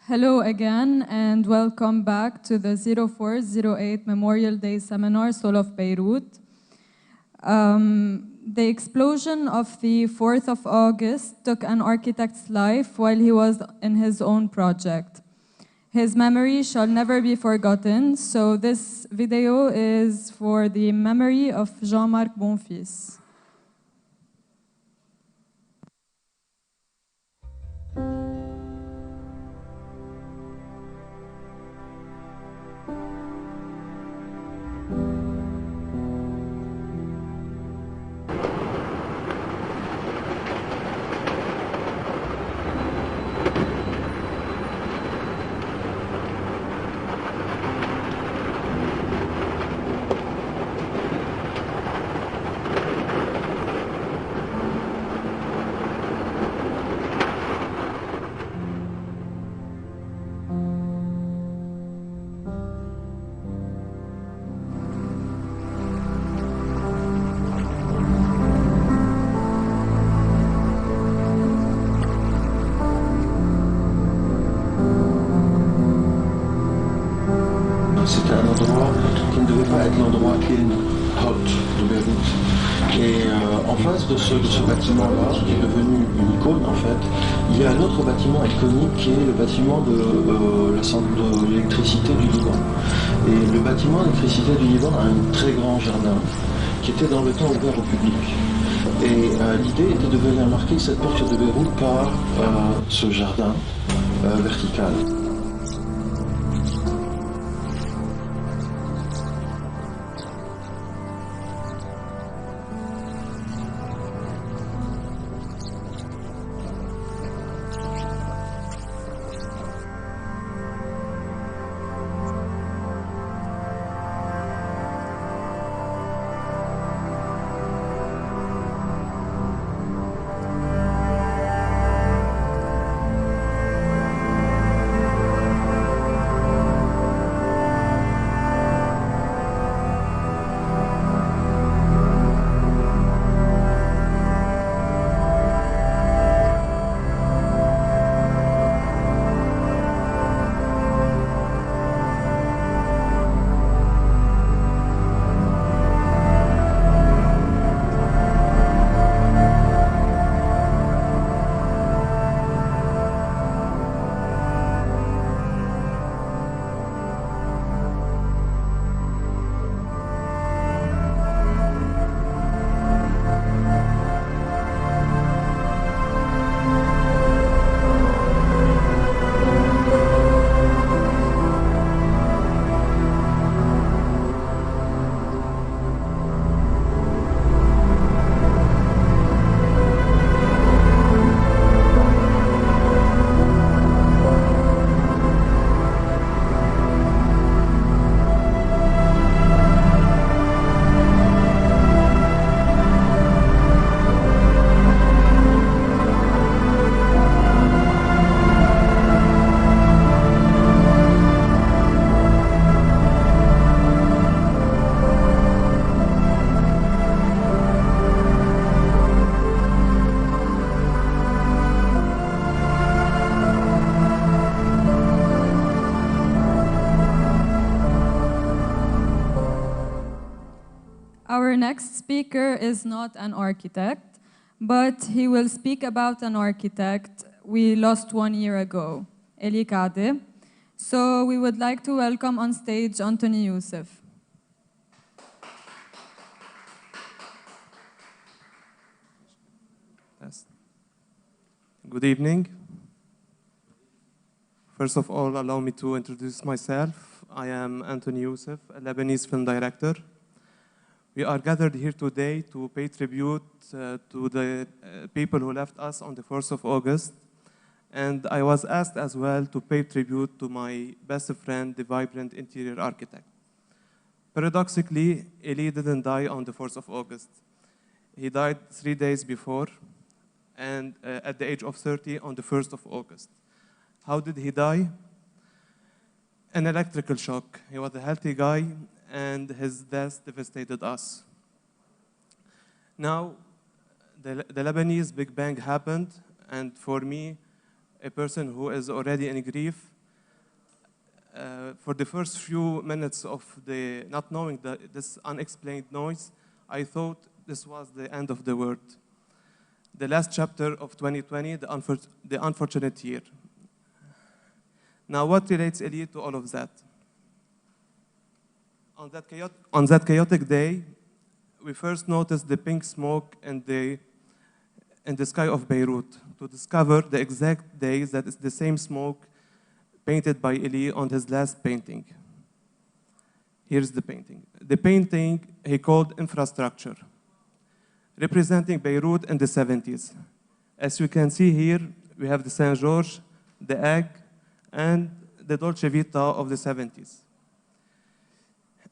Hello again, and welcome back to the 0408 Memorial Day Seminar, Soul of Beirut. The explosion of the 4th of August took an architect's life while he was in his own project. His memory shall never be forgotten, so this video is for the memory of Jean-Marc Bonfils. C'était un endroit qui ne devait pas être l'endroit in hot de Beyrouth. Et en face de ce bâtiment-là, qui est devenu une icône en fait, il y a un autre bâtiment iconique qui est le bâtiment de l'électricité du Liban. Et le bâtiment d'électricité du Liban a un très grand jardin qui était dans le temps ouvert au public. Et l'idée était de venir marquer cette porte de Beyrouth par ce jardin vertical. Our next speaker is not an architect, but he will speak about an architect we lost 1 year ago, Eli Kade. So we would like to welcome on stage Anthony Youssef. Yes. Good evening. First of all, allow me to introduce myself. I am Anthony Youssef, a Lebanese film director. We are gathered here today to pay tribute to the people who left us on the 1st of August. And I was asked as well to pay tribute to my best friend, the vibrant interior architect. Paradoxically, Eli didn't die on the 4th of August. He died 3 days before, and at the age of 30 on the 1st of August. How did he die? An electrical shock. He was a healthy guy, and his death devastated us. Now, the Lebanese Big Bang happened, and for me, a person who is already in grief, for the first few minutes of the not knowing this unexplained noise, I thought this was the end of the world. The last chapter of 2020, the unfortunate year. Now, what relates Eli to all of that? On that chaotic day, we first noticed the pink smoke in the sky of Beirut to discover the exact day that is the same smoke painted by Eli on his last painting. Here's the painting. The painting he called Infrastructure, representing Beirut in the 70s. As you can see here, we have the Saint George, the egg, and the Dolce Vita of the 70s.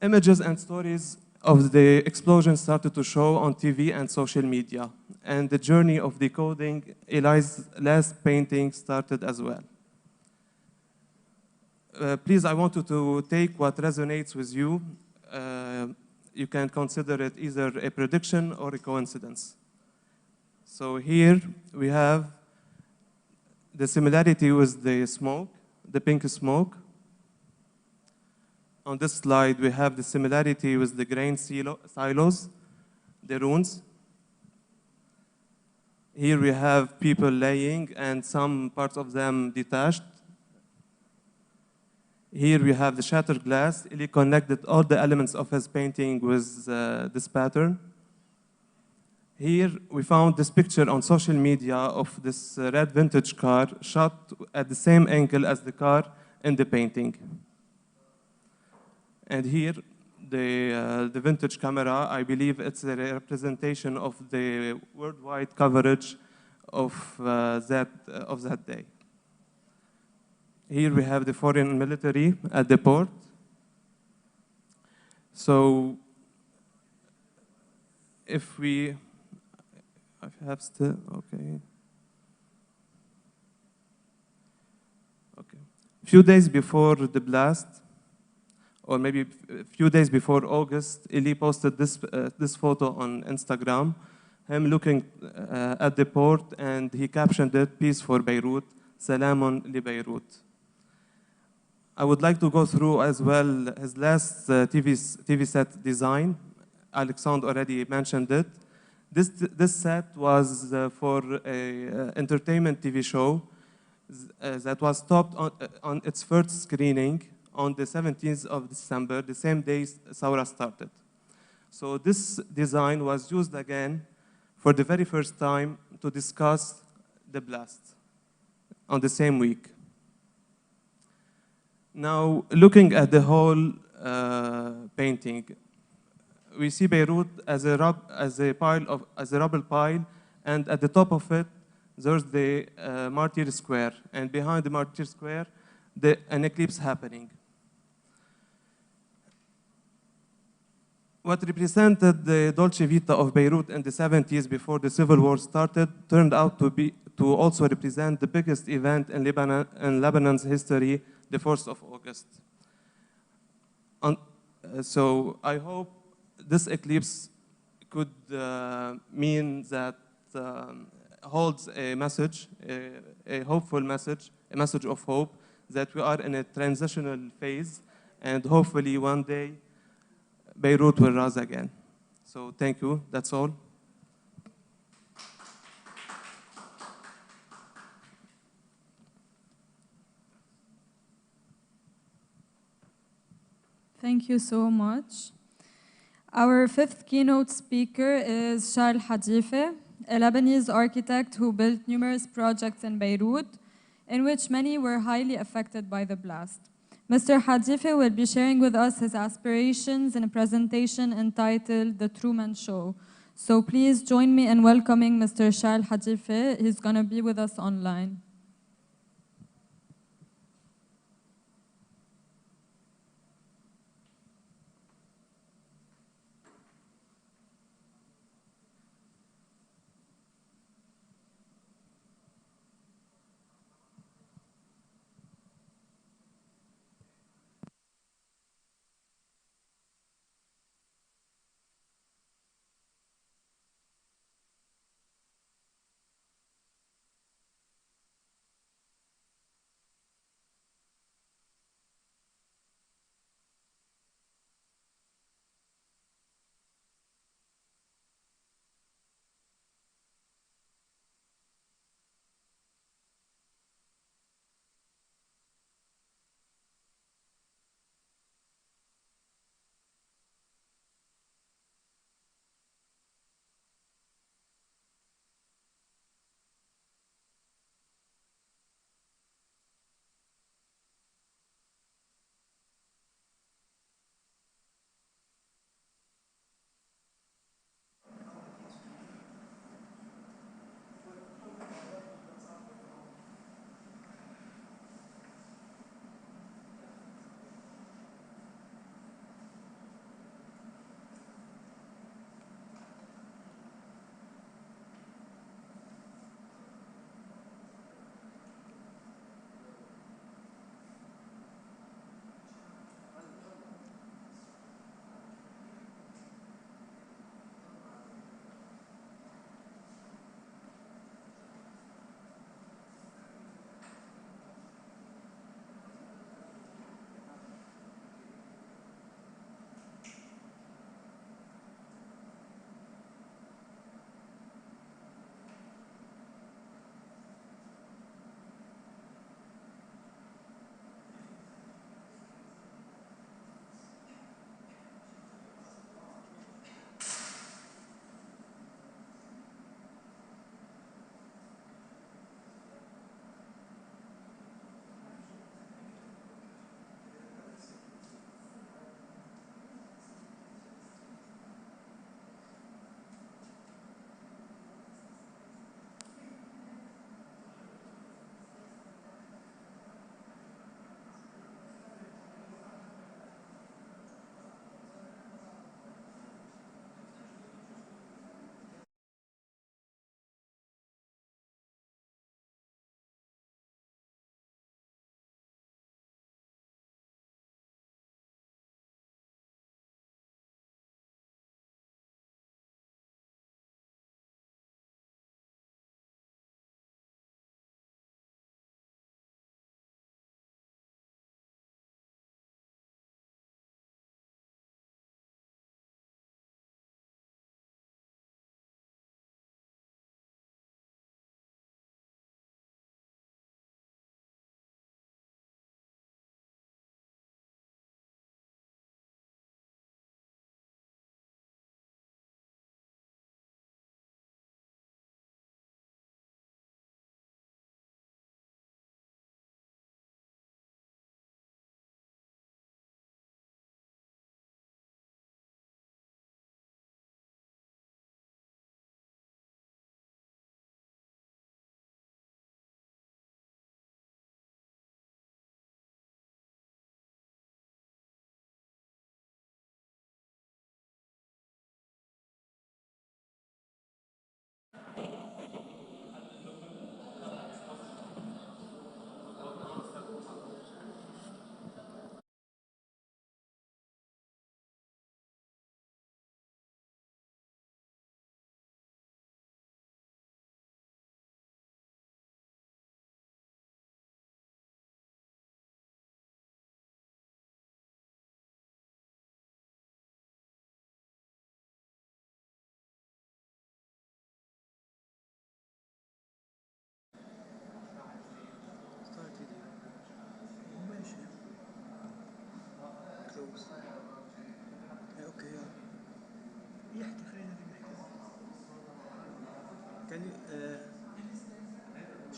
Images and stories of the explosion started to show on TV and social media, and the journey of decoding Eli's last painting started as well. Please, I want you to take what resonates with you. You can consider it either a prediction or a coincidence. So here we have the similarity with the smoke, the pink smoke. On this slide, we have the similarity with the grain silos, the ruins. Here we have people laying and some parts of them detached. Here we have the shattered glass. Eli connected all the elements of his painting with this pattern. Here we found this picture on social media of this red vintage car shot at the same angle as the car in the painting. And here, the vintage camera, I believe it's a representation of the worldwide coverage of that day. Here we have the foreign military at the port. So if we, I have still, okay. Okay. A few days before the blast, or maybe a few days before August, Eli posted this photo on Instagram, him looking at the port, and he captioned it, "Peace for Beirut, Salamun li Beirut." I would like to go through as well his last TV set design. Alexandre already mentioned it. This set was for an entertainment TV show that was stopped on its first screening on the 17th of December, the same day Saura started. So this design was used again for the very first time to discuss the blast on the same week. Now, looking at the whole painting, we see Beirut as a rubble pile, and at the top of it, there's the Martyr Square, and behind the Martyr Square, an eclipse happening. What represented the Dolce Vita of Beirut in the 70s before the civil war started turned out to also represent the biggest event in Lebanon's history, the 4th of August. So I hope this eclipse could mean that holds a message, a hopeful message, a message of hope that we are in a transitional phase, and hopefully one day Beirut will rise again. So thank you, that's all. Thank you so much. Our fifth keynote speaker is Charles Hajife, a Lebanese architect who built numerous projects in Beirut, in which many were highly affected by the blast. Mr. Hajife will be sharing with us his aspirations in a presentation entitled The Truman Show. So please join me in welcoming Mr. Charles Hajife. He's going to be with us online.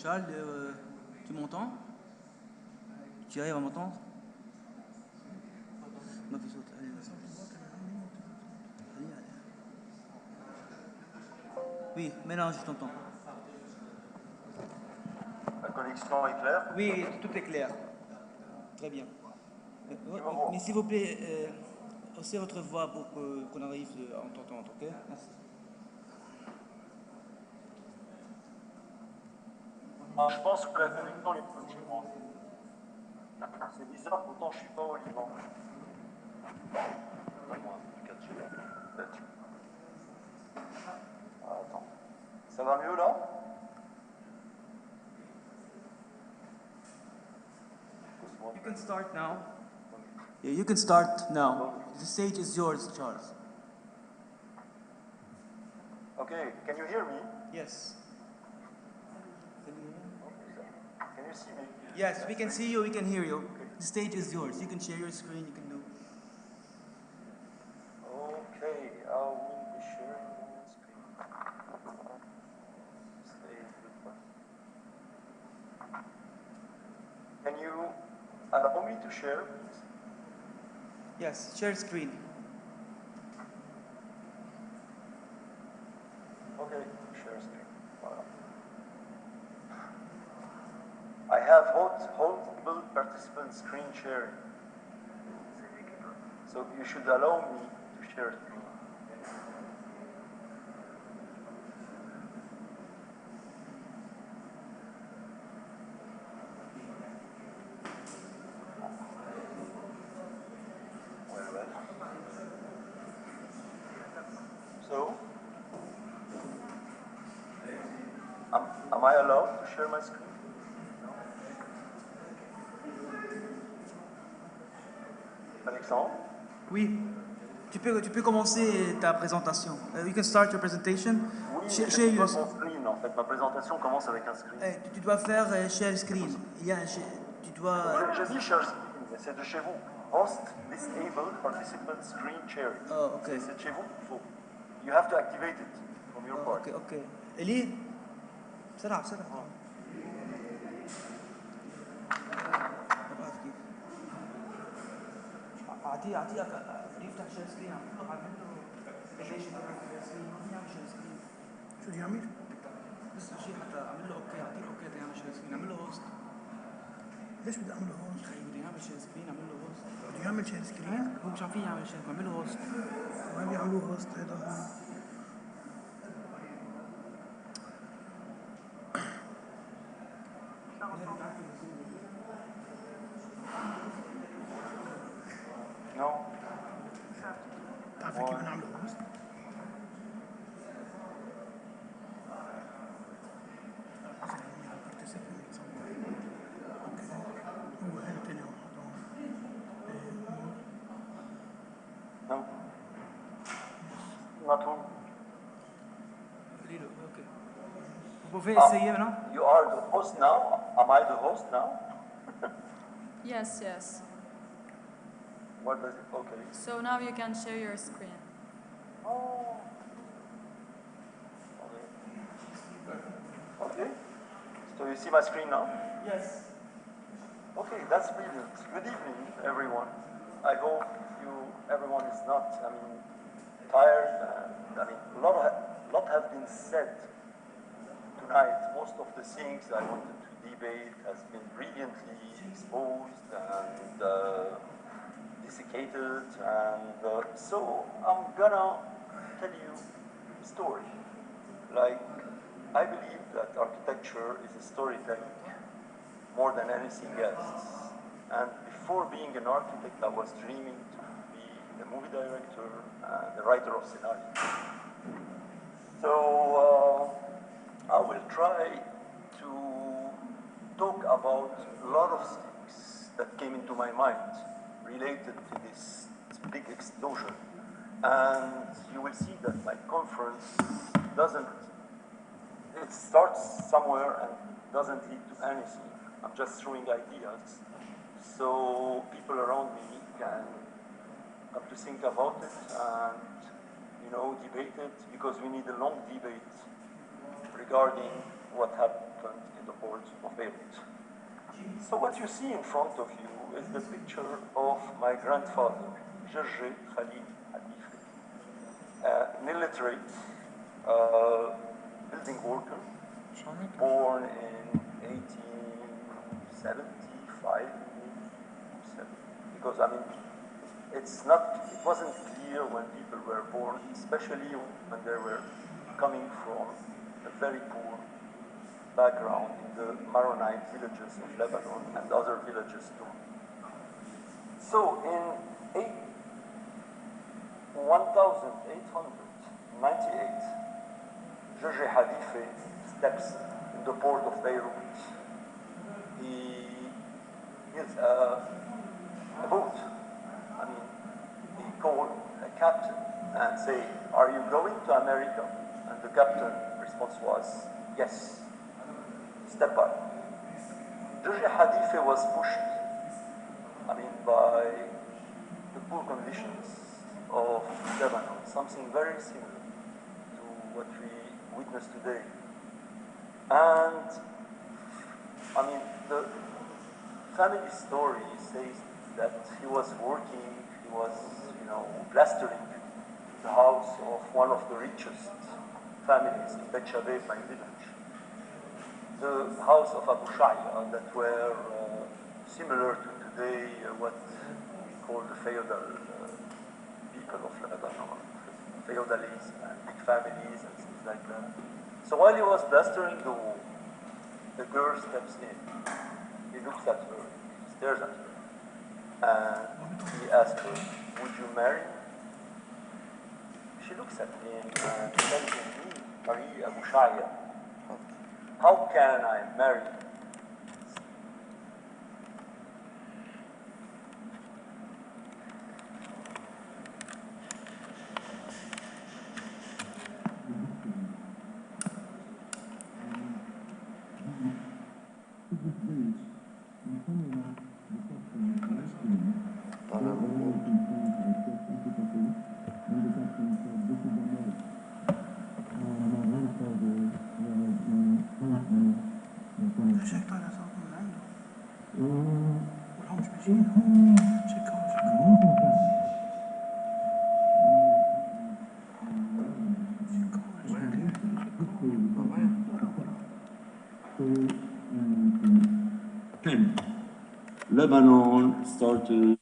Charles, tu m'entends? Tu arrives à m'entendre? Oui, maintenant je t'entends. La connexion est claire? Oui, tout est clair. Très bien. Mais s'il vous plaît, haussez votre voix pour qu'on arrive à t'entendre, ok? Merci. Je pense que la connexion est positivement. C'est bizarre, pourtant je suis pas au Liban. Peut-être. Attends. Ça va mieux là? You can start now. Yeah, you can start now. The stage is yours, Charles. Okay, can you hear me? Yes. Can you see me? Yes, we can see you, we can hear you. The stage is yours. You can share your screen, you can do. Okay, I will be sharing my screen. Can you allow me to share, please? Yes, share screen. Okay, share screen. Voilà. I have multiple participant screen sharing. So you should allow me to share screen. Well. So, am I allowed to share my screen? Alexandre? Oui. Tu peux commencer ta présentation. You can start your presentation. Oui, Share c'est your... mon screen en fait. Ma présentation commence avec un screen. Tu dois faire share screen. Tu dois... Je dis share screen, mais c'est de chez vous. Host disabled participant screen sharing. Oh, ok. C'est de chez vous. You have to activate it from your part. Ok. Eli, بسرعة. اعطيه يفتح شير سكرين. اعمل له شير سكرين. يعمل شير سكرين. شو بده يعمل؟ بس شيء حتى اعمل له اوكي. اعطيه اوكي تعمل شير سكرين. اعمل له هوست. ليش بدي اعمل له هوست؟ بده يعمل شير سكرين. اعمل له هوست. بده يعمل شير سكرين؟ هو مش عارفين يعمل شير. اعمل له هوست. ما بيعملوا هوست هذا. No. تعرف كيف نعمل هوست؟ No. Not who? Okay. Vous pouvez essayer maintenant? You are the host now? Am I the host now? Yes. What does it? Okay. So now you can share your screen. Oh. Okay. So you see my screen now? Yes. Okay, that's brilliant. Good evening, everyone. I hope everyone is not, tired. A lot have been said tonight. Most of the things I wanted to debate has been brilliantly exposed and desiccated. And so I'm gonna tell you a story. Like, I believe that architecture is a storytelling more than anything else. And before being an architect, I was dreaming to be a movie director and a writer of scenario. So I will try to talk about a lot of things that came into my mind related to this big explosion. And you will see that my conference it starts somewhere and doesn't lead to anything. I'm just throwing ideas so people around me can come to think about it and, debate it, because we need a long debate regarding what happened in the Port Port of Beirut. So what you see in front of you is the picture of my grandfather, George Khalil Hajife, illiterate building worker, born in 1875, because I mean, it wasn't clear when people were born, especially when they were coming from a very poor background in the Maronite villages of Lebanon and other villages too. So in 1898, George Hajife steps in the port of Beirut. He is a boat. I mean, he called a captain and say, "Are you going to America?" And the captain's response was, "Yes, step by." George Hajife was pushed, I mean, by the poor conditions of Lebanon, something very similar to what we witness today. And, I mean, the family story says that he was working, he was, plastering the house of one of the richest families in Bet Shabeb, my village. The house of Abu Shaya that were similar to today what we call the feudal people of Lebanon, feudalism and big families and things like that. So while he was plastering the wall, the girl steps in. He looks at her, he stares at her, and he asks her, "Would you marry me?" She looks at him and tells him, "Me, Marie Abu Shaya, how can I marry you?" شيك طالع صوت من عنده والهم مش بيجينا شيكوا Lebanon started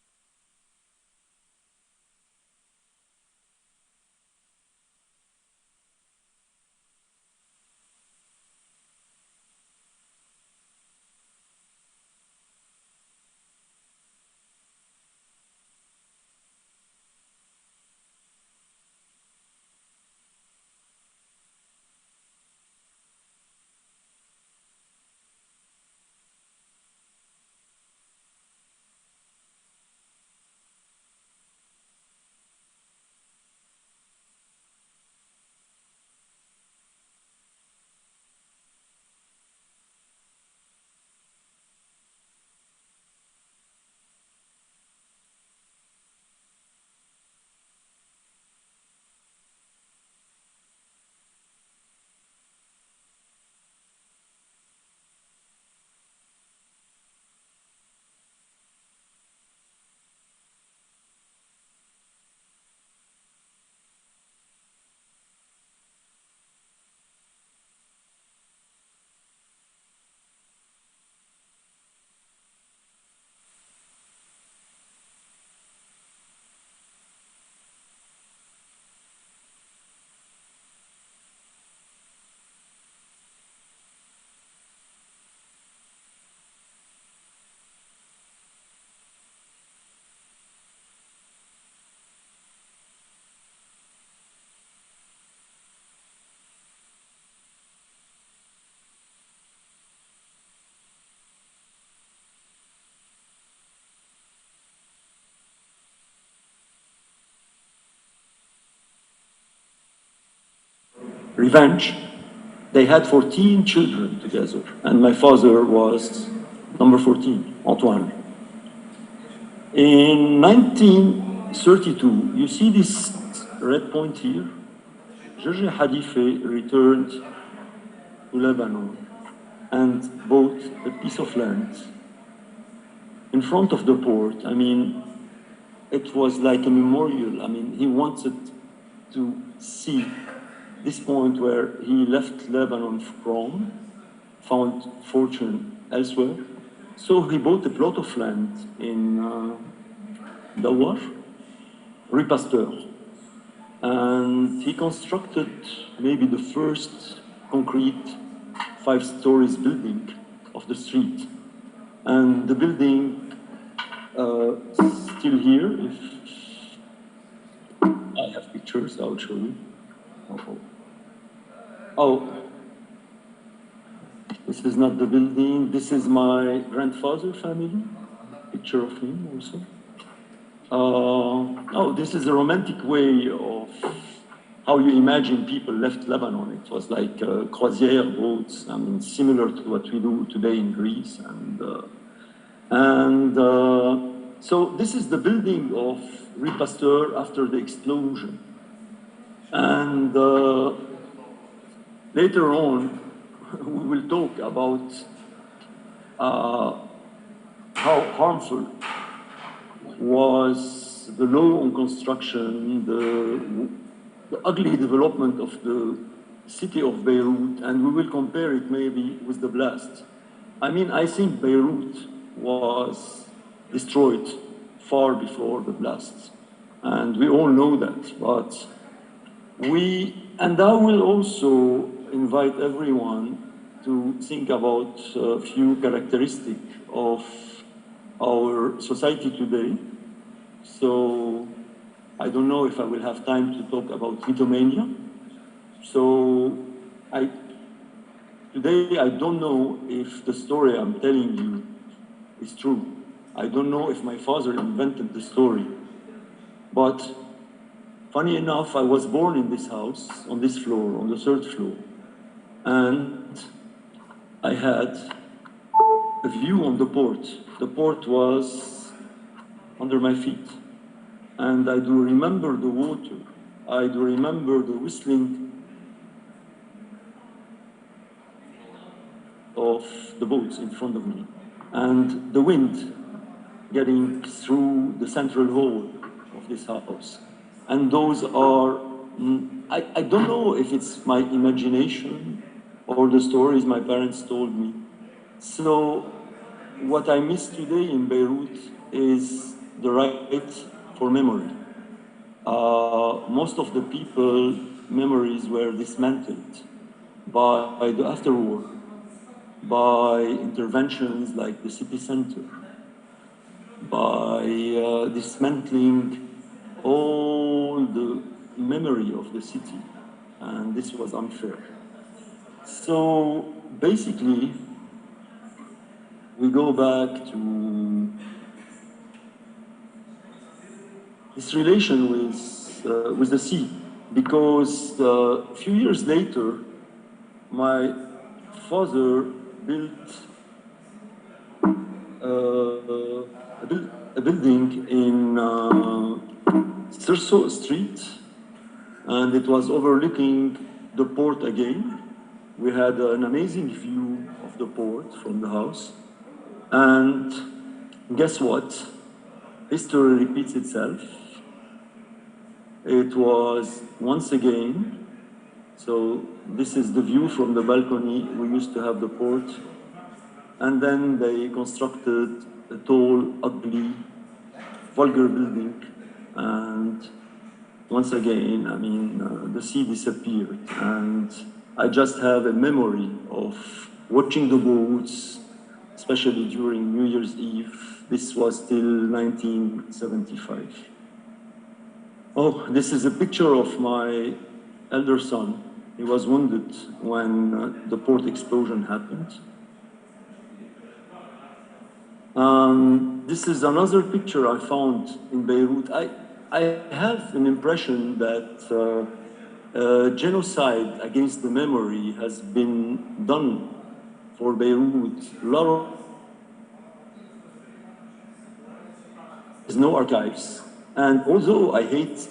revenge. They had 14 children together, and my father was number 14, Antoine. In 1932, you see this red point here? George Hajife returned to Lebanon and bought a piece of land in front of the port. I mean, it was like a memorial. I mean, he wanted to see this point where he left Lebanon from, found fortune elsewhere. So he bought a plot of land in Dawar, Rue Pasteur. And he constructed maybe the first concrete 5 stories building of the street. And the building still here. If I have pictures, I'll show you. Oh, this is not the building. This is my grandfather's family. Picture of him also. Oh, this is a romantic way of how you imagine people left Lebanon. It was like croisière boats, I mean, similar to what we do today in Greece. So this is the building of Rue Pasteur after the explosion. And later on, we will talk about how harmful was the law on construction, the ugly development of the city of Beirut, and we will compare it maybe with the blast. I mean, I think Beirut was destroyed far before the blast, and we all know that, but and I will also invite everyone to think about a few characteristics of our society today. So I don't know if I will have time to talk about mythomania. So today I don't know if the story I'm telling you is true. I don't know if my father invented the story. But funny enough, I was born in this house, on this floor, on the 3rd floor. And I had a view on the port. The port was under my feet. And I do remember the water. I do remember the whistling of the boats in front of me. And the wind getting through the central hall of this house. And those are, I don't know if it's my imagination or the stories my parents told me. So what I miss today in Beirut is the right for memory. Most of the people, memories were dismantled by the afterwar, by interventions like the city center, by dismantling all the memory of the city, and this was unfair. So basically, we go back to this relation with the sea, because a few years later, my father built a building in Sirso Street, and it was overlooking the port again. We had an amazing view of the port from the house. And guess what? History repeats itself. It was once again, so this is the view from the balcony. We used to have the port. And then they constructed a tall, ugly, vulgar building. And once again, I mean, the sea disappeared. And I just have a memory of watching the boats, especially during New Year's Eve. This was till 1975. Oh, this is a picture of my elder son. He was wounded when the port explosion happened. This is another picture I found in Beirut. I have an impression that genocide against the memory has been done for Beirut. A lot of there's no archives. And although I hate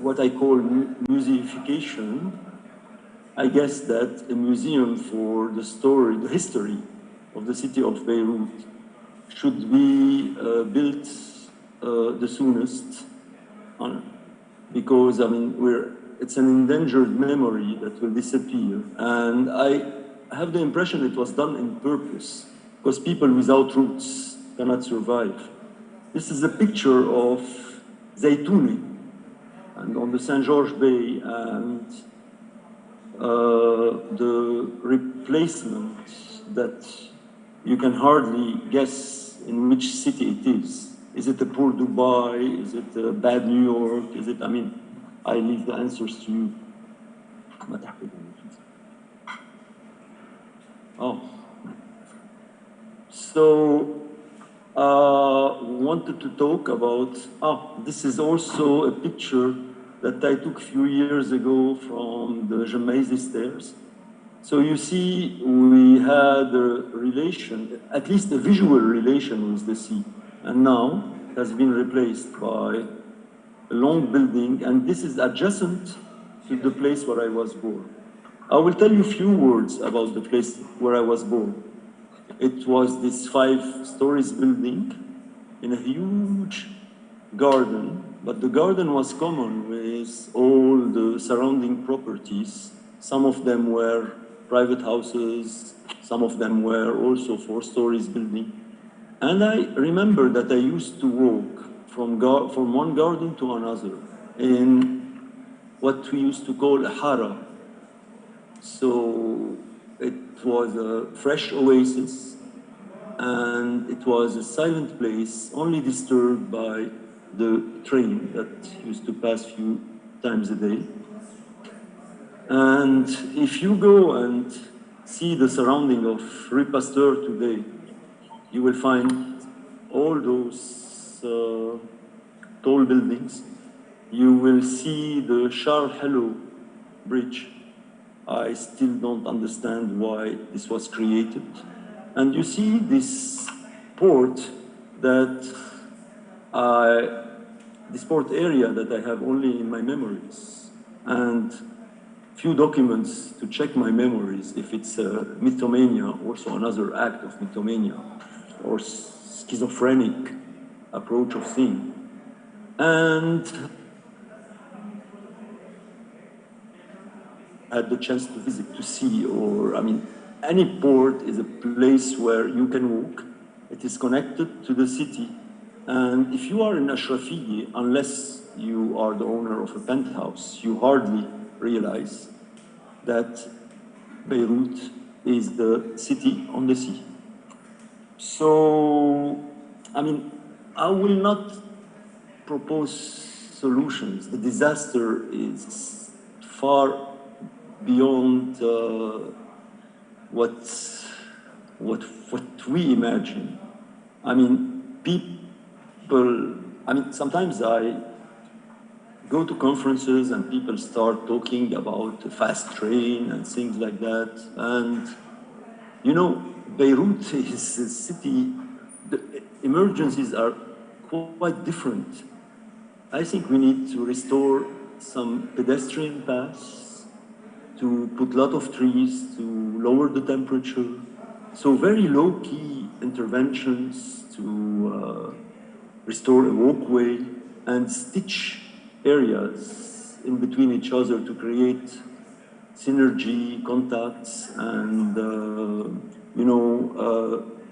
what I call museification, I guess that a museum for the story, the history of the city of Beirut should be built the soonest, because I mean it's an endangered memory that will disappear, and I have the impression it was done in purpose, because people without roots cannot survive. This is a picture of Zaytouni, and on the Saint George Bay, and the replacement that you can hardly guess in which city it is. Is it a poor Dubai? Is it a bad New York? Is it, I mean, I leave the answers to you. Oh. So, wanted to talk about, this is also a picture that I took a few years ago from the Jemaisi stairs. So you see, we had a relation, at least a visual relation with the sea, and now it has been replaced by a long building, and this is adjacent to the place where I was born. I will tell you a few words about the place where I was born. It was this 5 stories building in a huge garden, but the garden was common with all the surrounding properties. Some of them were private houses, some of them were also 4 stories building. And I remember that I used to walk from one garden to another in what we used to call a hara. So it was a fresh oasis, and it was a silent place, only disturbed by the train that used to pass a few times a day. And if you go and see the surrounding of Rue Pasteur today, you will find all those tall buildings. You will see the Charles Hello Bridge. I still don't understand why this was created. And you see this port this port area that I have only in my memories, and few documents to check my memories if it's mythomania, also another act of mythomania, or schizophrenic approach of seeing. And I had the chance to visit, to see, or I mean, any port is a place where you can walk. It is connected to the city. And if you are in Ashrafieh, unless you are the owner of a penthouse, you hardly realize that Beirut is the city on the sea. So, I mean, I will not propose solutions. The disaster is far beyond what we imagine. I mean, sometimes I go to conferences and people start talking about a fast train and things like that. And, you know, Beirut is a city, the emergencies are quite different. I think we need to restore some pedestrian paths, to put a lot of trees, to lower the temperature. So very low-key interventions to restore a walkway and stitch areas in between each other to create synergy, contacts, and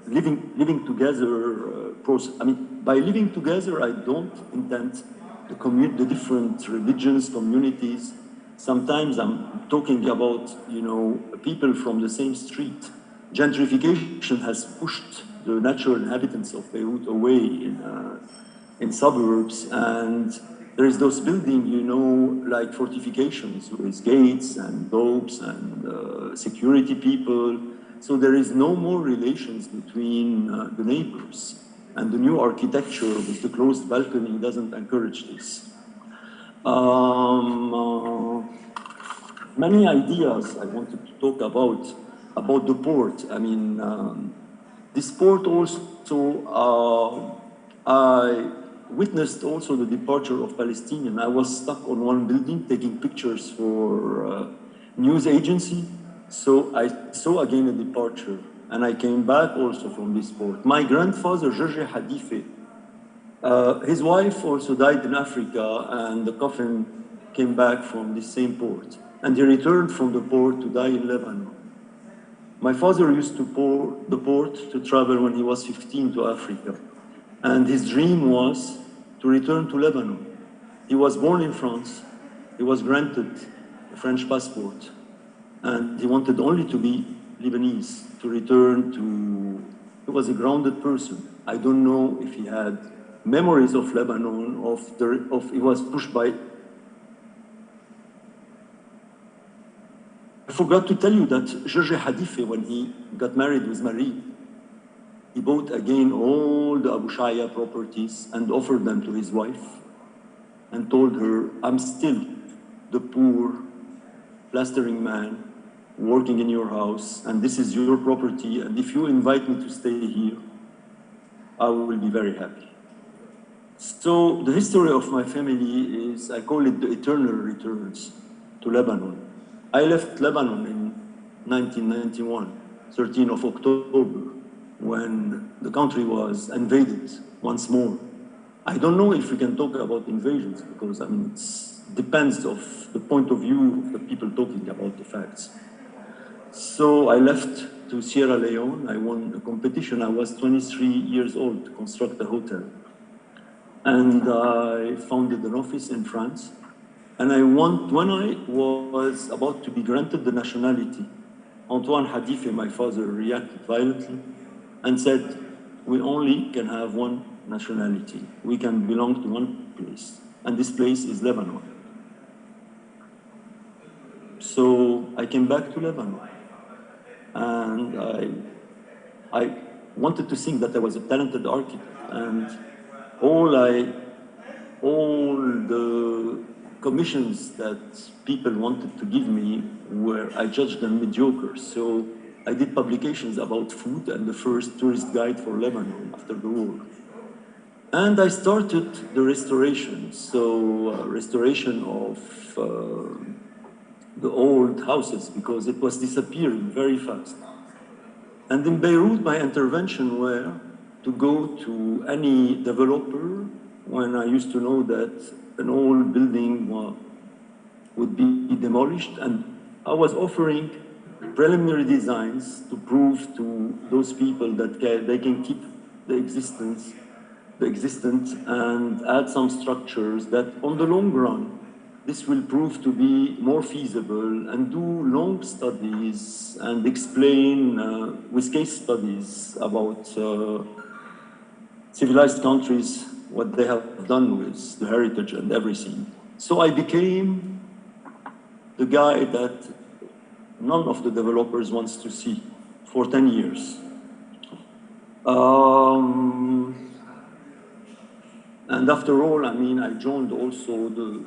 living together process. I mean, by living together, I don't intend the different religions, communities. Sometimes I'm talking about, you know, people from the same street. Gentrification has pushed the natural inhabitants of Beirut away in suburbs, and there is those buildings, you know, like fortifications with gates and dogs and security people. So there is no more relations between the neighbors. And the new architecture with the closed balcony doesn't encourage this. Many ideas I wanted to talk about the port. I mean, this port also, I witnessed also the departure of Palestinians. I was stuck on one building taking pictures for news agency. So I saw again a departure, and I came back also from this port. My grandfather, Hajife, his wife also died in Africa, and the coffin came back from the same port. And he returned from the port to die in Lebanon. My father used to the port to travel when he was 15 to Africa. And his dream was to return to Lebanon. He was born in France. He was granted a French passport. And he wanted only to be Lebanese, to return to, he was a grounded person. I don't know if he had memories of Lebanon, he was pushed by. I forgot to tell you that Hajife, when he got married with Marie, he bought again all the Abu Shaya properties and offered them to his wife and told her, I'm still the poor plastering man working in your house, and this is your property, and if you invite me to stay here, I will be very happy. So the history of my family is, I call it the eternal returns to Lebanon. I left Lebanon in 1991, 13th of October, when the country was invaded once more. I don't know if we can talk about invasions, because I mean, it depends of the point of view of the people talking about the facts. So I left to Sierra Leone. I won a competition. I was 23 years old to construct a hotel. And I founded an office in France. And when I was about to be granted the nationality, Antoine Hajife, my father, reacted violently and said, we only can have one nationality. We can belong to one place. And this place is Lebanon. So I came back to Lebanon. And I wanted to think that I was a talented architect. And all the commissions that people wanted to give me I judged them mediocre. So I did publications about food and the first tourist guide for Lebanon after the war. And I started the restoration. So restoration of the old houses, because it was disappearing very fast. And in Beirut, my intervention were to go to any developer when I used to know that an old building would be demolished, and I was offering preliminary designs to prove to those people that they can keep the existence and add some structures that on the long run, this will prove to be more feasible, and do long studies and explain with case studies about civilized countries, what they have done with the heritage and everything. So I became the guy that none of the developers wants to see for 10 years. And after all, I mean, I joined also the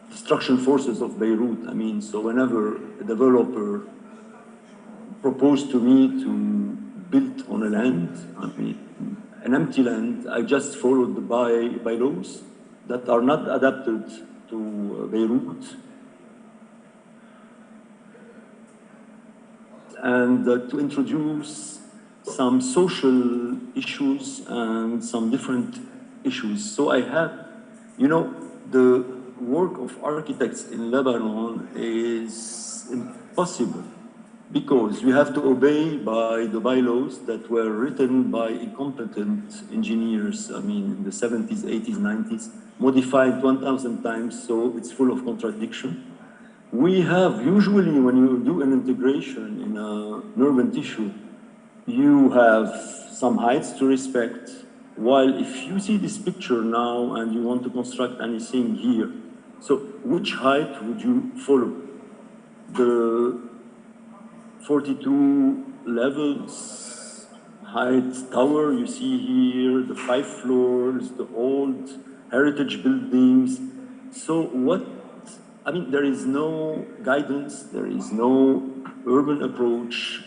destruction forces of Beirut. I mean, so whenever a developer proposed to me to build on a land, I mean, an empty land, I just followed the bylaws that are not adapted to Beirut. And to introduce some social issues and some different issues. So I had, you know, the work of architects in Lebanon is impossible because you have to obey by the bylaws that were written by incompetent engineers, I mean, in the 70s, 80s, 90s, modified 1,000 times, so it's full of contradiction. We have, usually when you do an integration in an urban tissue, you have some heights to respect, while if you see this picture now and you want to construct anything here, so which height would you follow? The 42 levels height tower you see here, the 5 floors, the old heritage buildings. So what, I mean, there is no guidance, there is no urban approach,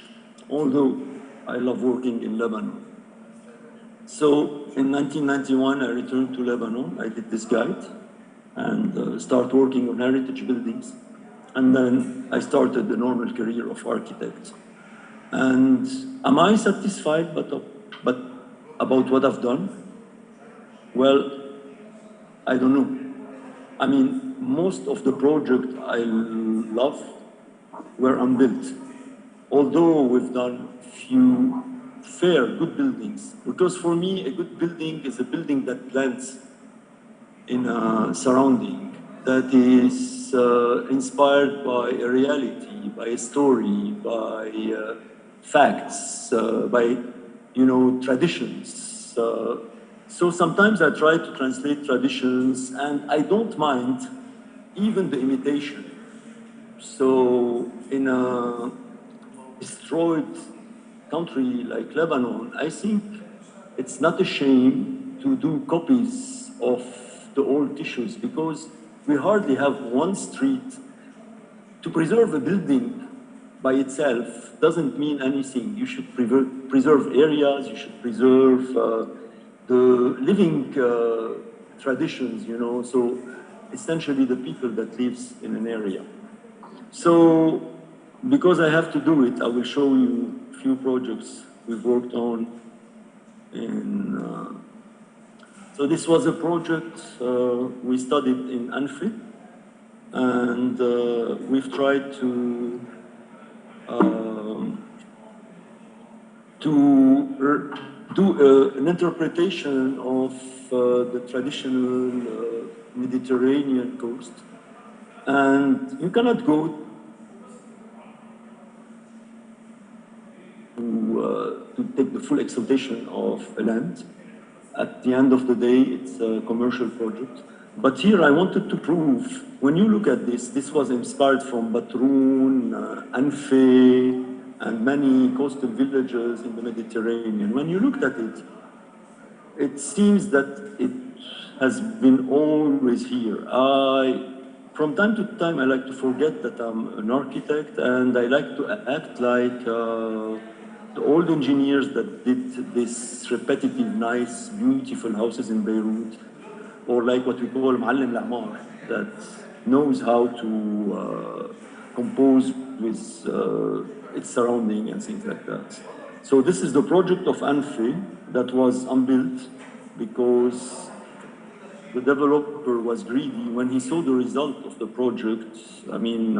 although I love working in Lebanon. So in 1991, I returned to Lebanon. I did this guide and start working on heritage buildings. And then I started the normal career of architect. And am I satisfied but about what I've done? Well, I don't know. I mean, most of the projects I love were unbuilt. Although we've done few fair, good buildings. Because for me, a good building is a building that blends in a surrounding, that is inspired by a reality, by a story, by facts, by, traditions. So sometimes I try to translate traditions, and I don't mind even the imitation. So in a destroyed country like Lebanon, I think it's not a shame to do copies of the old tissues, because we hardly have one street. To preserve a building by itself doesn't mean anything. You should preserve areas, you should preserve the living traditions, so essentially the people that lives in an area. So because I have to do it, I will show you a few projects we've worked on. So this was a project we studied in Anfi, and we've tried to do an interpretation of the traditional Mediterranean coast. And you cannot go to take the full exploitation of a land. At the end of the day, it's a commercial project. But here I wanted to prove, when you look at this was inspired from Batroun, Anfe, and many coastal villages in the Mediterranean. When you looked at it, it seems that it has been always here. From time to time, I like to forget that I'm an architect, and I like to act like the old engineers that did this repetitive, nice, beautiful houses in Beirut, or like what we call Ma'allim L'Amar, that knows how to compose with its surrounding and things like that. So this is the project of Anfi that was unbuilt because the developer was greedy. When he saw the result of the project, I mean,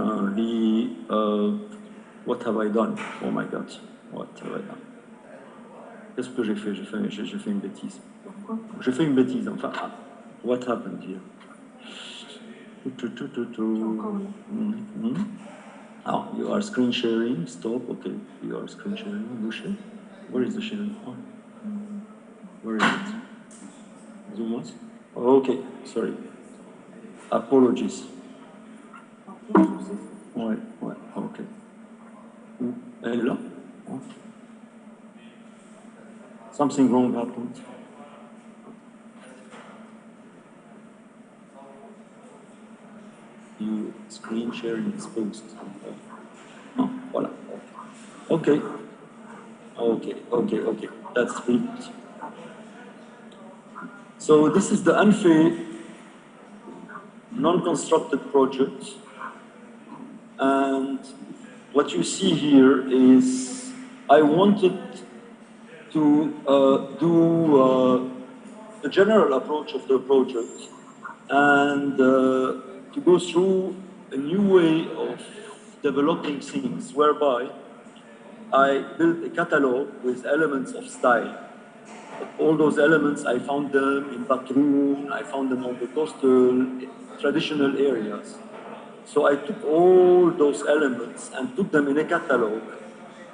what have I done? Oh my God, what have I done? Qu'est-ce que j'ai fait? J'ai fait une bêtise. J'ai fait une bêtise, enfin, what happened here? Oh, you are screen sharing, stop, okay. You are screen sharing, no share. Where is the sharing? Oh. Where is it? Zoom what? Okay, sorry. Apologies. Ouais, ok. Elle est là? Something wrong happened. You screen sharing exposed. Oh, voilà. Okay. Okay. That's good. So this is the Anfi non-constructed project. And what you see here is I wanted to do the general approach of the project and to go through a new way of developing things, whereby I built a catalog with elements of style. All those elements, I found them in Batroun, I found them on the coastal, traditional areas. So I took all those elements and put them in a catalog.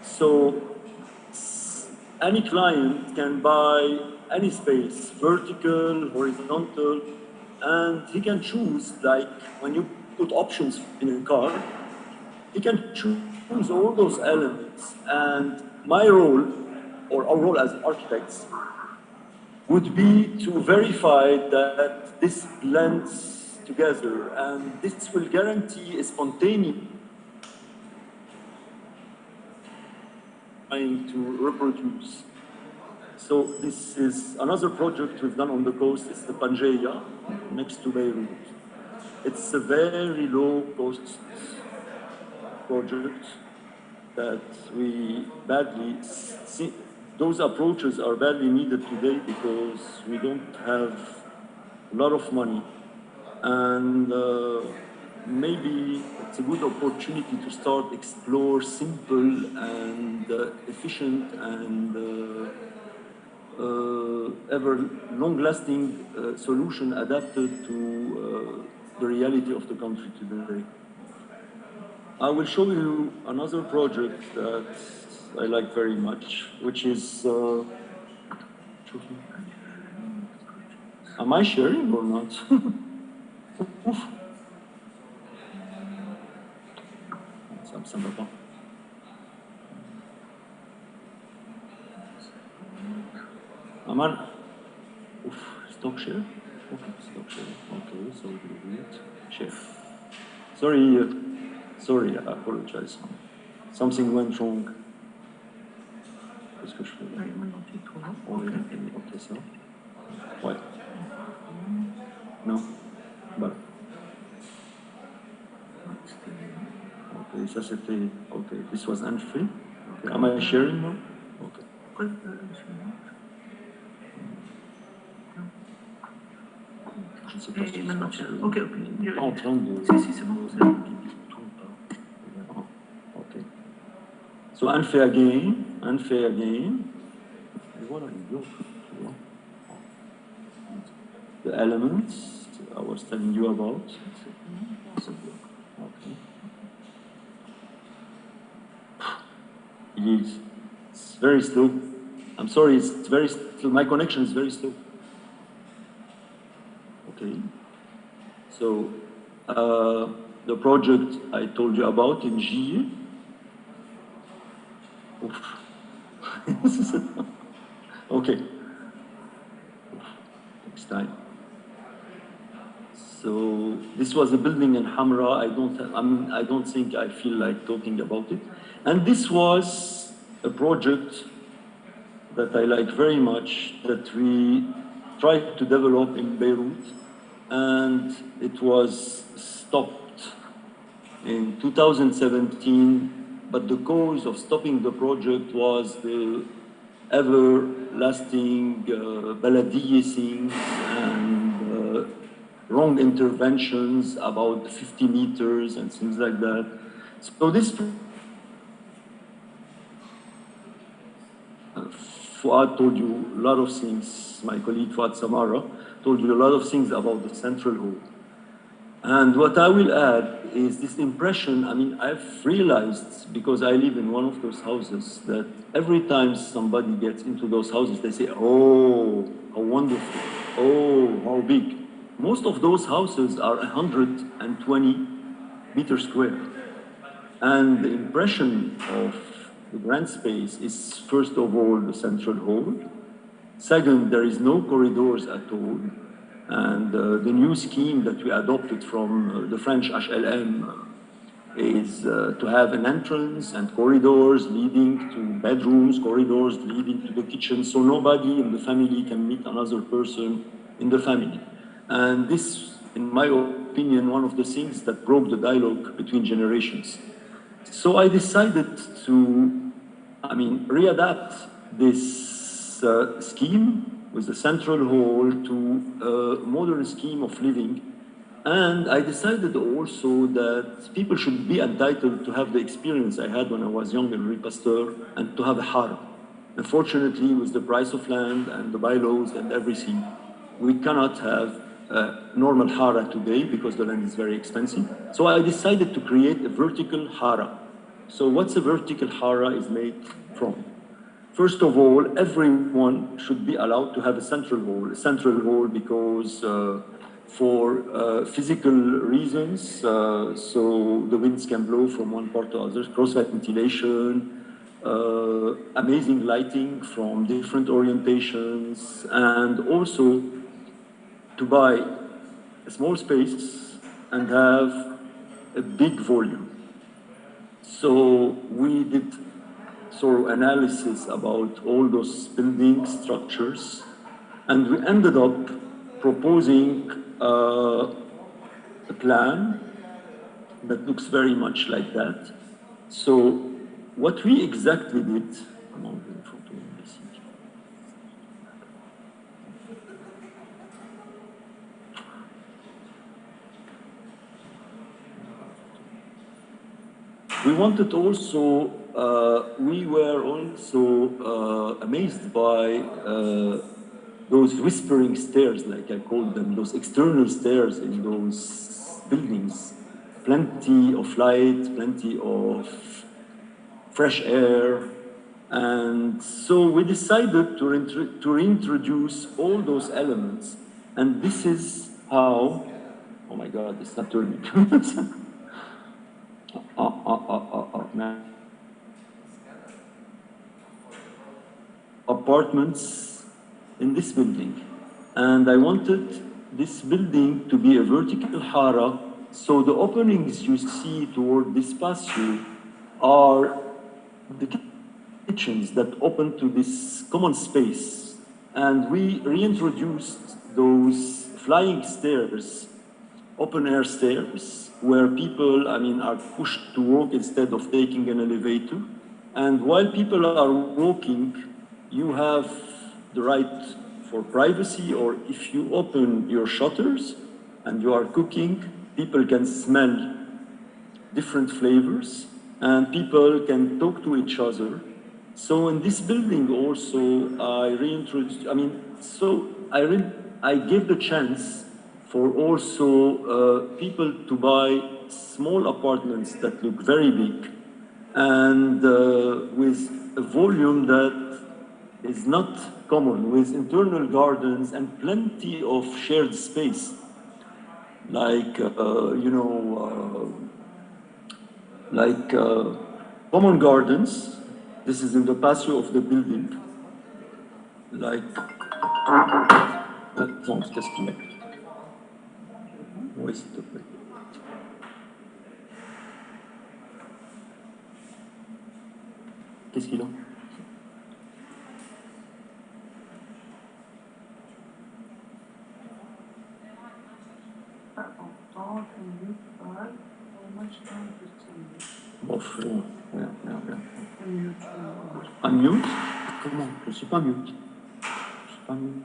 So any client can buy any space, vertical, horizontal, and he can choose, like when you put options in a car, he can choose all those elements. And my role, or our role as architects, would be to verify that this blends together, and this will guarantee a spontaneous trying to reproduce. So this is another project we've done on the coast. It's the Pangeia, next to Beirut. It's a very low cost projects that we badly see. Those approaches are badly needed today because we don't have a lot of money, and maybe it's a good opportunity to start explore simple and efficient and ever long-lasting solution adapted to the reality of the country today. I will show you another project that I like very much, which is, am I sharing or not? Oof. Ça me va pas. Aman, stop share? Okay, stop share. Okay, so we do it. Share. Sorry, I apologize. Something went wrong. Qu'est-ce que je fais là? Ok, ça. Ouais. Non. Voilà. Ok, ça c'était. Ok, this was unfree. Okay. Am I sharing now? Okay. Je ne sais pas si maintenant tu es. Ok, ok. En train de. Si, c'est bon. Ok. So unfair again. Voilà, the elements I was telling you about. Okay. It's very slow. I'm sorry, it's very slow. My connection is very slow. Okay. So the project I told you about in G. Okay. Next time. So this was a building in Hamra. I don't think I feel like talking about it. And this was a project that I like very much that we tried to develop in Beirut, and it was stopped in 2017. But the cause of stopping the project was the everlasting baladiyya things and wrong interventions about 50 meters and things like that. So this Fuad told you a lot of things, my colleague Fuad Samara told you a lot of things about the central hall. And what I will add is this impression. I mean, I've realized, because I live in one of those houses, that every time somebody gets into those houses, they say, oh, how wonderful, oh, how big. Most of those houses are 120 meters square. And the impression of the grand space is, first of all, the central hall. Second, there is no corridors at all. And the new scheme that we adopted from the French HLM is to have an entrance and corridors leading to bedrooms, corridors leading to the kitchen, so nobody in the family can meet another person in the family. And this, in my opinion, one of the things that broke the dialogue between generations. So I decided to, readapt this scheme with the central hall to a modern scheme of living. And I decided also that people should be entitled to have the experience I had when I was young in Rue Pasteur and to have a hara. Unfortunately, with the price of land and the bylaws and everything, we cannot have a normal hara today because the land is very expensive. So I decided to create a vertical hara. So what's a vertical hara is made from? First of all, everyone should be allowed to have a central hall because for physical reasons, so the winds can blow from one part to other, cross ventilation, amazing lighting from different orientations, and also to buy a small space and have a big volume. So we did thorough analysis about all those building structures, and we ended up proposing a plan that looks very much like that. So what we exactly did, we wanted also, we were also amazed by those whispering stairs, like I called them, those external stairs in those buildings. Plenty of light, plenty of fresh air. And so we decided to reintroduce all those elements. And this is how, oh my God, it's not turning. Man. Apartments in this building. And I wanted this building to be a vertical hara, so the openings you see toward this patio are the kitchens that open to this common space. And we reintroduced those flying stairs, open air stairs, where people, are pushed to walk instead of taking an elevator. And while people are walking, you have the right for privacy, or if you open your shutters and you are cooking, people can smell different flavors and people can talk to each other. So in this building also, I reintroduced, I gave the chance for also people to buy small apartments that look very big and with a volume that is not common, with internal gardens and plenty of shared space, like, common gardens. This is in the patio of the building. Like, attends, qu'est-ce qu'il y a? Oui, s'il te plaît. Qu'est-ce qu'il a? Bon, unmute? Comment? Je ne suis pas mute. Je suis pas mute.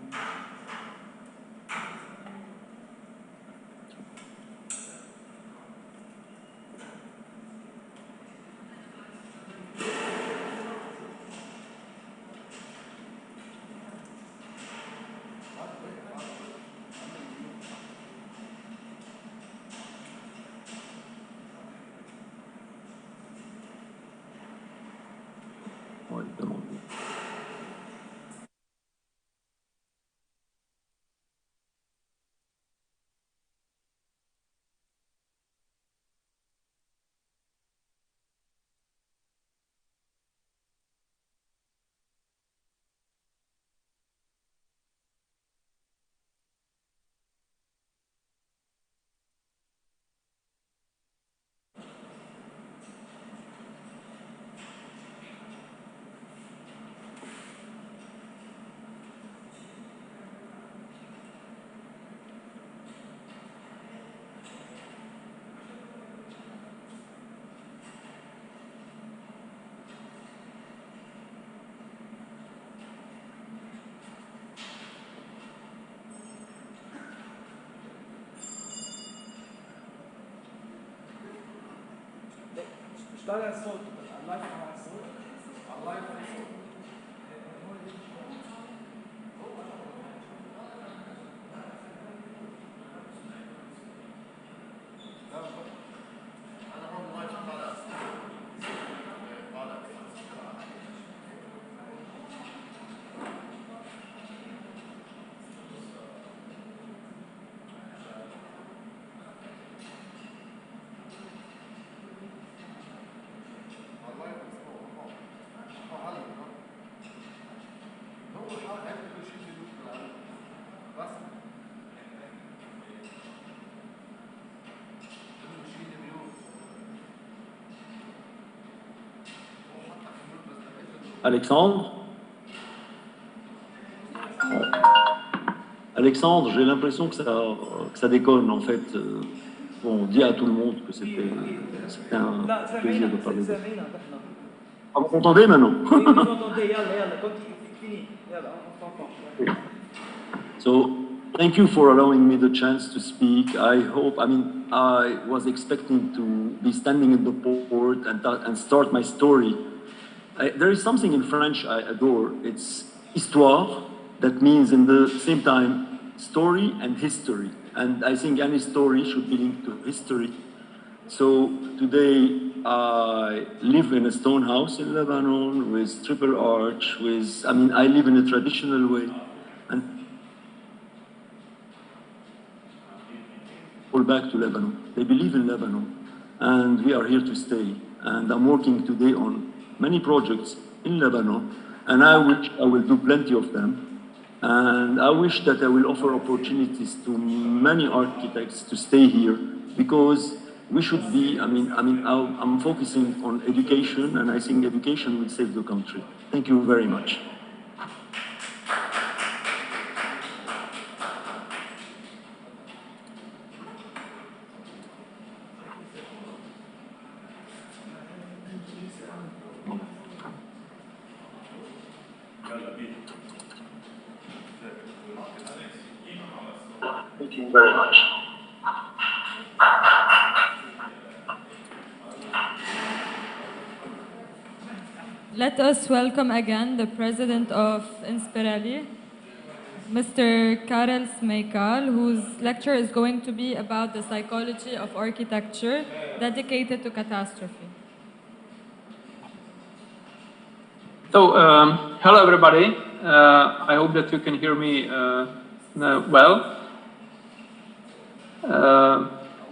اشتغل الصوت اللايف على الصوت اللايف على الصوت Alexandre? Alexandre, j'ai l'impression que ça déconne en fait. bon, dis à tout le monde que c'était un plaisir de parler de vous. Ah, vous m'entendez maintenant? So, thank you for allowing me the chance to speak. I hope, I mean, I was expecting to be standing in the port and start my story. There is something in French I adore. It's histoire, that means in the same time story and history. And I think any story should be linked to history. So today I live in a stone house in Lebanon with triple arch, I live in a traditional way. And all back to Lebanon. They believe in Lebanon, and we are here to stay. And I'm working today on many projects in Lebanon, and I wish I will do plenty of them. And I wish that I will offer opportunities to many architects to stay here, because we should be, I'm focusing on education, and I think education will save the country. Thank you very much. Thank you very much. Let us welcome again the president of INSPIRELI, Mr. Karel Smejkal, whose lecture is going to be about the psychology of architecture dedicated to catastrophe. So, hello everybody. I hope that you can hear me well.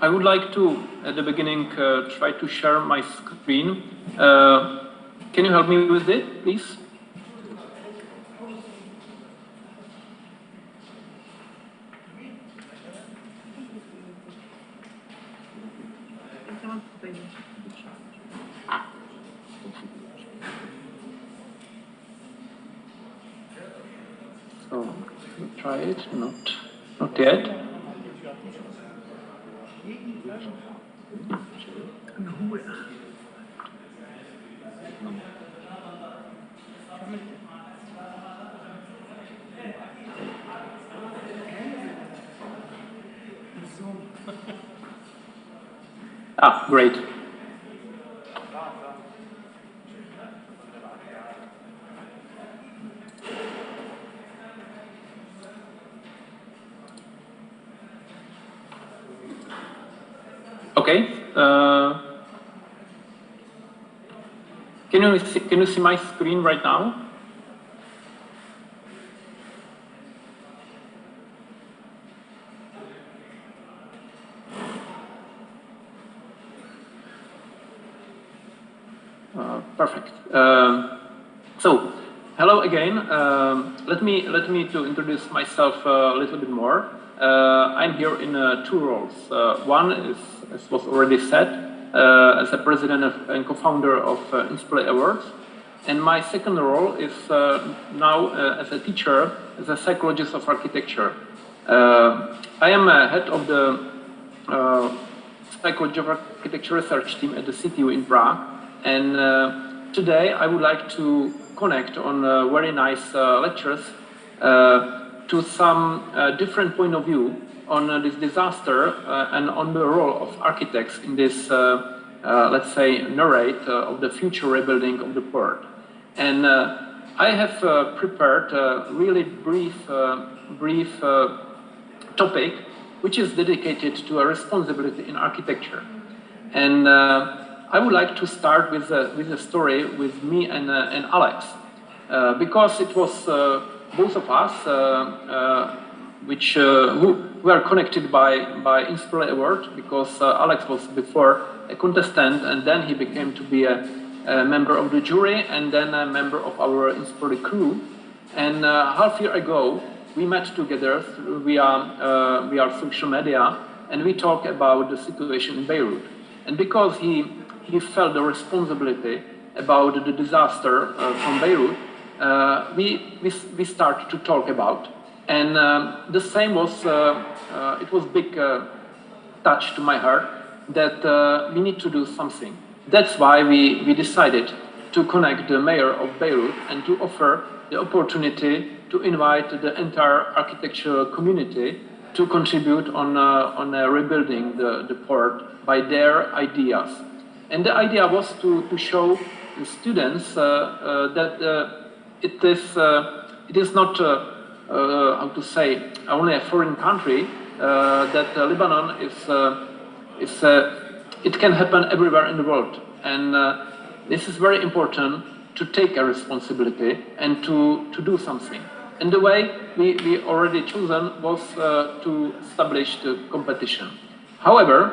I would like to, at the beginning, try to share my screen. Can you help me with it, please? So, try it. Not yet. Ah, great. Okay. Can you see my screen right now? Perfect. So, hello again. Let me to introduce myself a little bit more. I'm here in two roles. One is, as was already said, as a president and co-founder of INSPIRELI Awards, and my second role is now as a teacher, as a psychologist of architecture. I am head of the psychology of architecture research team at the CTU in Prague, and today I would like to connect on very nice lectures to some different point of view on this disaster and on the role of architects in this, let's say, narrate of the future rebuilding of the port. And I have prepared a really brief topic, which is dedicated to a responsibility in architecture. And I would like to start with a story with me and Alex, because it was both of us who are connected by INSPIRELI Award, because Alex was before a contestant, and then he became to be a member of the jury, and then a member of our INSPIRELI crew. And half a year ago, we met together via social media, and we talked about the situation in Beirut. And because he felt the responsibility about the disaster from Beirut, we started to talk about. And the same was, it was big touch to my heart that we need to do something. That's why we decided to connect the mayor of Beirut and to offer the opportunity to invite the entire architectural community to contribute on rebuilding the port by their ideas. And the idea was to show the students that it is not, how to say, only a foreign country, that Lebanon it can happen everywhere in the world. And this is very important to take a responsibility and to do something. And the way we already chosen was to establish the competition. However,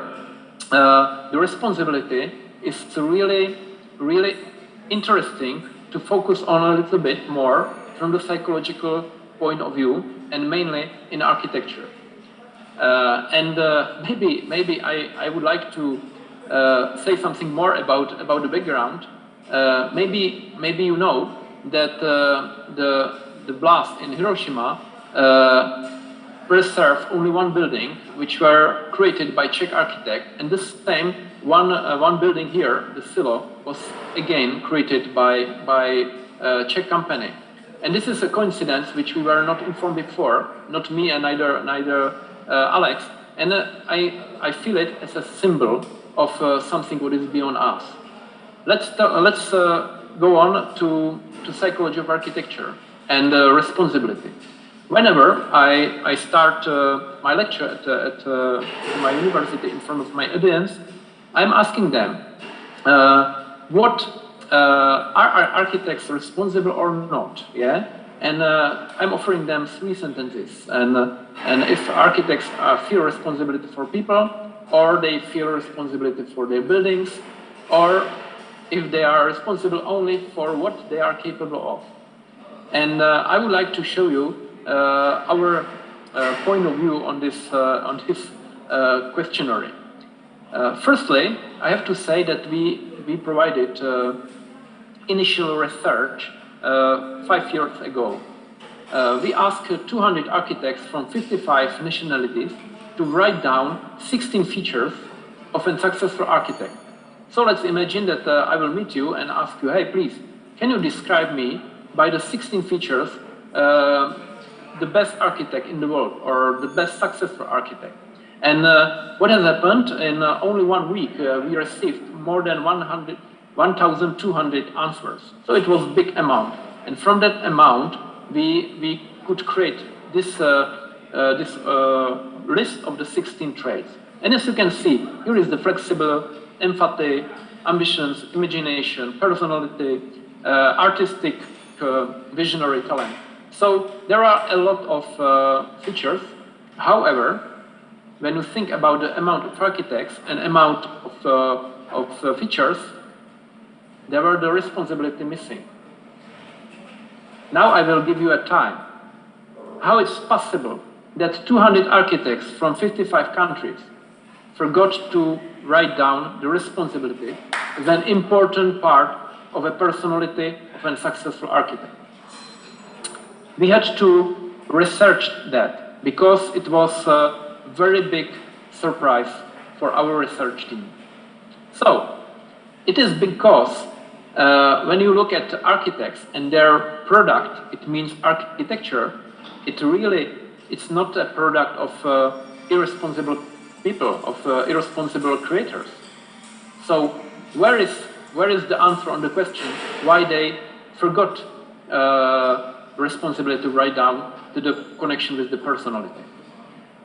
the responsibility is really, really interesting to focus on a little bit more from the psychological point of view and mainly in architecture. Maybe I would like to say something more about the background. Maybe you know that the blast in Hiroshima preserved only one building, which were created by Czech architect, and this same one building here, the silo, was again created by Czech company. And this is a coincidence which we were not informed before, not me and neither Alex, and I feel it as a symbol of something what is beyond us. Let's go on to psychology of architecture and responsibility. Whenever I start my lecture at my university in front of my audience, I'm asking them, what are architects responsible or not? Yeah, and I'm offering them 3 sentences. And if architects feel responsibility for people, or they feel responsibility for their buildings, or if they are responsible only for what they are capable of. And I would like to show you our point of view on this questionnaire. Firstly, I have to say that we provided initial research 5 years ago. We asked 200 architects from 55 nationalities to write down 16 features of a successful architect. So let's imagine that I will meet you and ask you, hey, please, can you describe me by the 16 features the best architect in the world, or the best successful architect? And what has happened? In only 1 week, we received more than 1,200 answers. So it was a big amount. And from that amount, we could create this list of the 16 traits. And as you can see, here is the flexible, empathy, ambitions, imagination, personality, artistic, visionary talent. So there are a lot of features. However, when you think about the amount of architects and amount of features, there were the responsibility missing. Now I will give you a time. How it's possible that 200 architects from 55 countries forgot to write down the responsibility as an important part of a personality of a successful architect? We had to research that because it was a very big surprise for our research team. So, it is because when you look at architects and their product, it means architecture, it's not a product of irresponsible people, of irresponsible creators. So where is the answer on the question why they forgot responsibility to write down to the connection with the personality?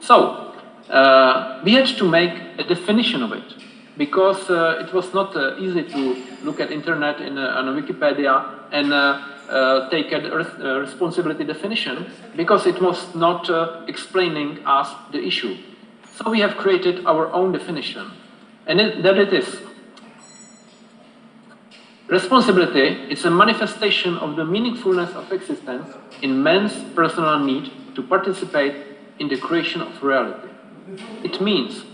So we had to make a definition of it, because it was not easy to look at internet on a Wikipedia and take a responsibility definition, because it was not explaining us the issue. So we have created our own definition, and that it is: responsibility is a manifestation of the meaningfulness of existence in man's personal need to participate in the creation of reality. It means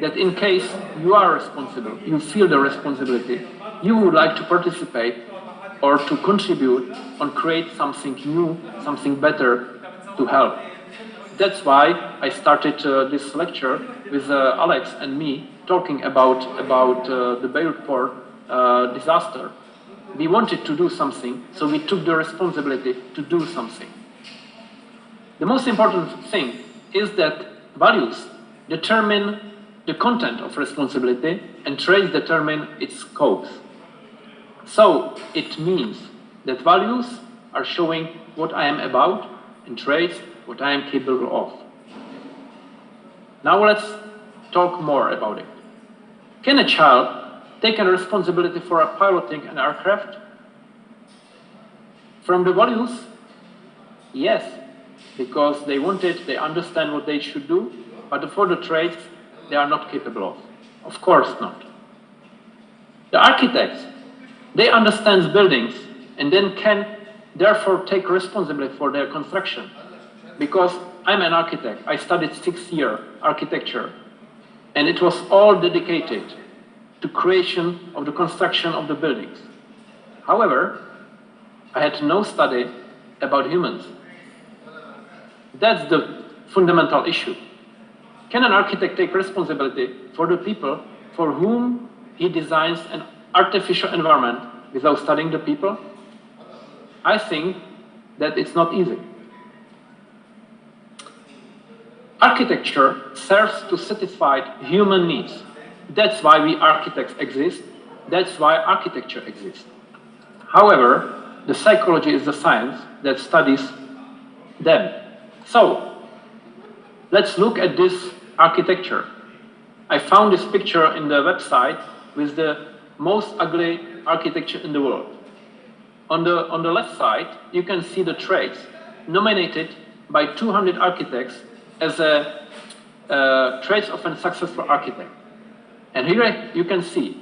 that in case you are responsible, you feel the responsibility, you would like to participate or to contribute or create something new, something better to help. That's why I started this lecture with Alex and me talking about the Beirut port disaster. We wanted to do something, so we took the responsibility to do something. The most important thing is that values determine the content of responsibility and traits determine its scope. So it means that values are showing what I am about and traits what I am capable of. Now let's talk more about it. Can a child take a responsibility for piloting an aircraft? From the values, yes, because they want it, they understand what they should do, but for the traits, they are not capable of. Of course not. The architects, they understand buildings and then can therefore take responsibility for their construction. Because I'm an architect, I studied 6-year architecture, and it was all dedicated to creation of the construction of the buildings. However, I had no study about humans. That's the fundamental issue. Can an architect take responsibility for the people for whom he designs an artificial environment without studying the people? I think that it's not easy. Architecture serves to satisfy human needs. That's why we architects exist. That's why architecture exists. However, the psychology is the science that studies them. So, let's look at this architecture. I found this picture in the website with the most ugly architecture in the world. On the left side, you can see the traits nominated by 200 architects as traits of a successful architect. And here you can see,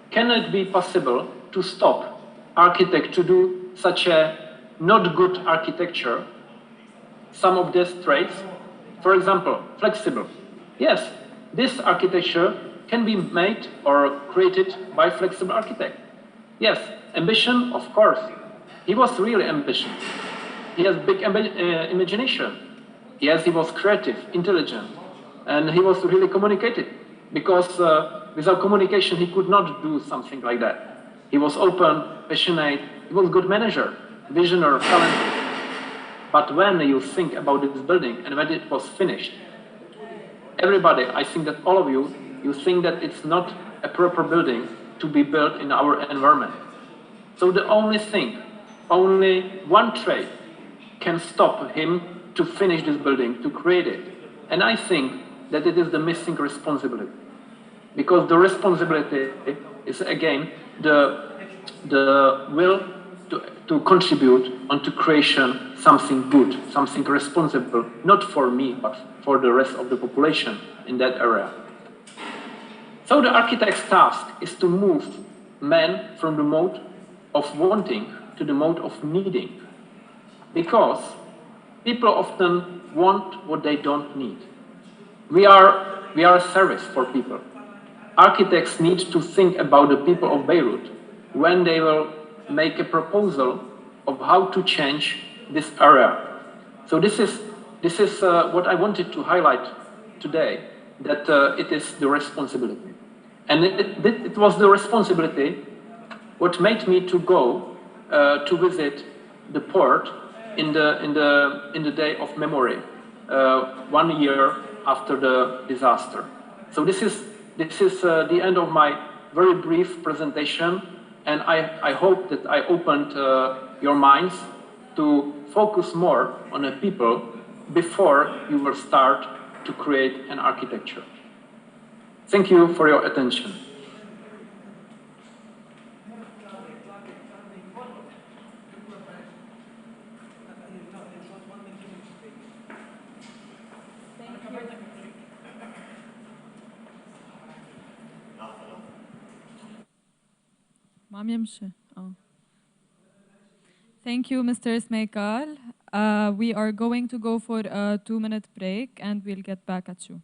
can it be possible to stop architect to do such a not good architecture? Some of these traits, for example, flexible. Yes, this architecture can be made or created by flexible architect. Yes, ambition, of course. He was really ambitious. He has big imagination. Yes, he was creative, intelligent, and he was really communicative. Because without communication, he could not do something like that. He was open, passionate, he was a good manager, visionary, talented. But when you think about this building and when it was finished, everybody, I think that all of you, you think that it's not a proper building to be built in our environment. So the only thing, only one trait can stop him to finish this building, to create it. And I think that it is the missing responsibility. Because the responsibility is, again, the will to contribute and to creation something good, something responsible, not for me, but for the rest of the population in that area. So the architect's task is to move man from the mode of wanting to the mode of needing. Because people often want what they don't need. We are a service for people. Architects need to think about the people of Beirut when they will make a proposal of how to change this area. So this is what I wanted to highlight today, that it is the responsibility. And it was the responsibility what made me to go to visit the port in the day of memory, 1 year after the disaster. So this is the end of my very brief presentation, and I hope that I opened your minds to focus more on the people before you will start to create an architecture. Thank you for your attention. Thank you, Mr. Smeykal. We are going to go for a 2-minute break and we'll get back at you.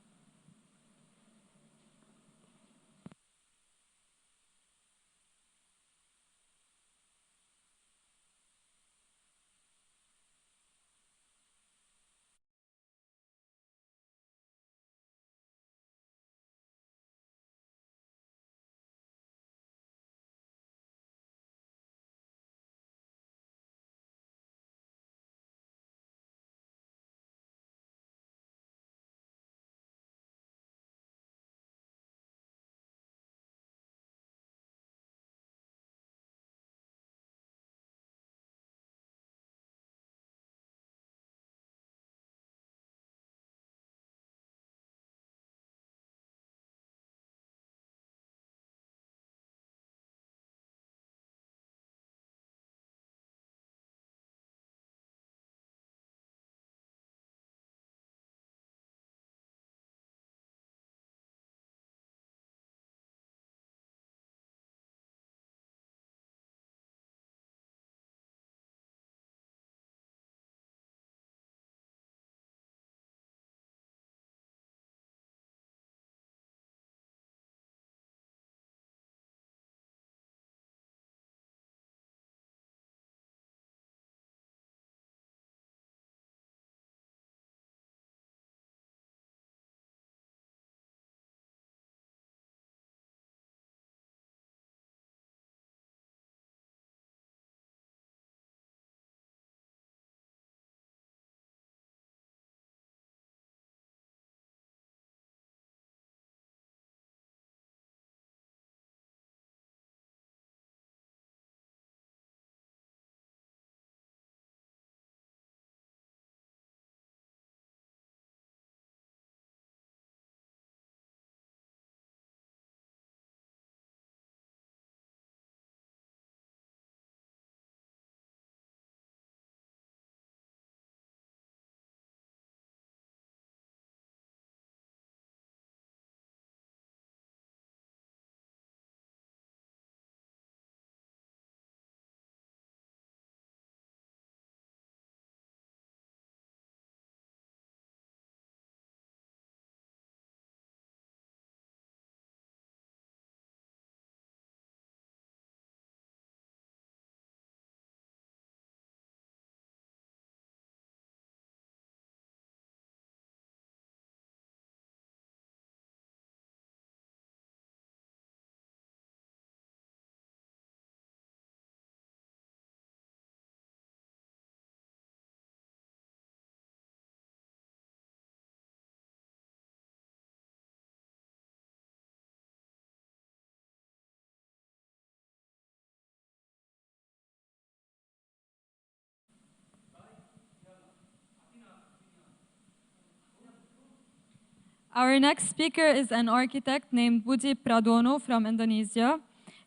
Our next speaker is an architect named Budi Pradono from Indonesia,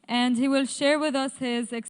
and he will share with us his